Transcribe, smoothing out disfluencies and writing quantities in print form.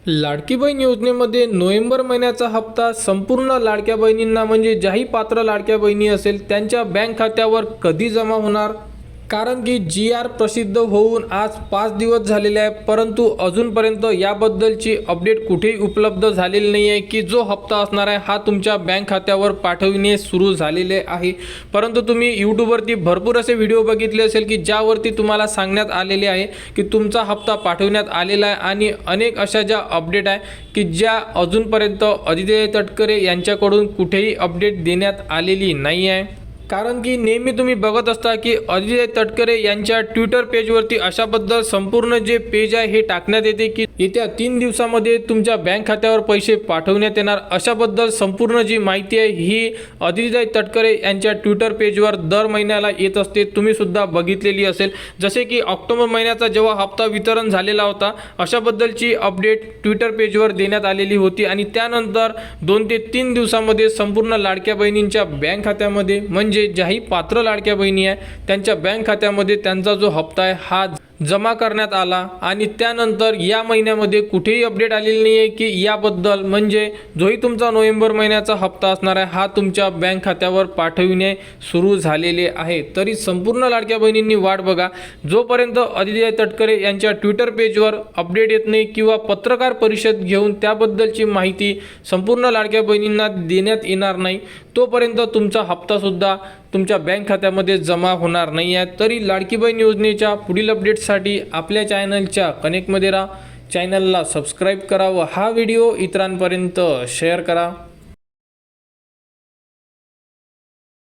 लाडकी बहीण योजनेमध्ये नोव्हेंबर महिन्याचा हप्ता संपूर्ण लाडक्या बहिणींना म्हणजे ज्याही पात्र लाडक्या बहिणी असेल त्यांच्या बँक खात्यावर कधी जमा होणार? कारण की GR प्रसिद्ध होऊन आज 5 दिवस झालेले आहे, परंतु अजूनपर्यंत याबद्दलची अपडेट कुठेही उपलब्ध झालेली नाही आहे की जो हप्ता असणार आहे हा तुमच्या बँक खात्यावर पाठविणे सुरू झालेले आहे। परंतु तुम्ही यूट्यूबवरती भरपूर असे व्हिडिओ बघितले असेल की ज्यावरती तुम्हाला सांगण्यात आलेले आहे की तुमचा हप्ता पाठविण्यात आलेला आहे आणि अनेक अशा ज्या अपडेट आहे की ज्या अजूनपर्यंत आदित्य तटकरे यांच्याकडून कुठेही अपडेट देण्यात आलेली नाही आहे। कारण की नेहमी तुम्ही बघत असता की आदित्य तटकरे यांच्या ट्विटर पेजवरती अशाबद्दल संपूर्ण जे पेज आहे हे टाकण्यात येते की येत्या 3 दिवसामध्ये तुमच्या बँक खात्यावर पैसे पाठवण्यात येणार। अशाबद्दल संपूर्ण जी माहिती आहे ही आदित्य तटकरे यांच्या ट्विटर पेजवर दर महिन्याला येत असते, तुम्ही सुद्धा बघितलेली असेल। जसे की ऑक्टोबर महिन्याचा जेव्हा हप्ता वितरण झालेला होता अशाबद्दलची अपडेट ट्विटर पेजवर देण्यात आलेली होती आणि त्यानंतर 2 ते 3 दिवसामध्ये संपूर्ण लाडक्या बहिणींच्या बँक खात्यामध्ये म्हणजे ज्याही पात्र लाडक्या बहिणी आहे त्यांच्या बँक खात्यामध्ये त्यांचा जो हप्ता आहे हा जमा करण्यात आला आणि त्यानंतर या महिन्यामध्ये कुठेही अपडेट आलेली नाही आहे की याबद्दल म्हणजे जोही तुमचा नोव्हेंबर महिन्याचा हप्ता असणार आहे हा तुमच्या बँक खात्यावर पाठविणे सुरू झालेले आहे। तरी संपूर्ण लाडक्या बहिणींनी वाट बघा, जोपर्यंत आदित्य तटकरे यांच्या ट्विटर पेजवर अपडेट येत नाही किंवा पत्रकार परिषद घेऊन त्याबद्दलची माहिती संपूर्ण लाडक्या बहिणींना देण्यात येणार नाही तोपर्यंत तुमचा हप्तासुद्धा तुमच्या बँक खात्यामध्ये जमा होणार नाही आहे। तरी लाडकी बहीण योजनेच्या पुढील अपडेट्ससाठी आपल्या चॅनलच्या कनेक्टमध्ये राहा, चॅनलला सबस्क्राईब करा व हा व्हिडिओ इतरांपर्यंत शेअर करा।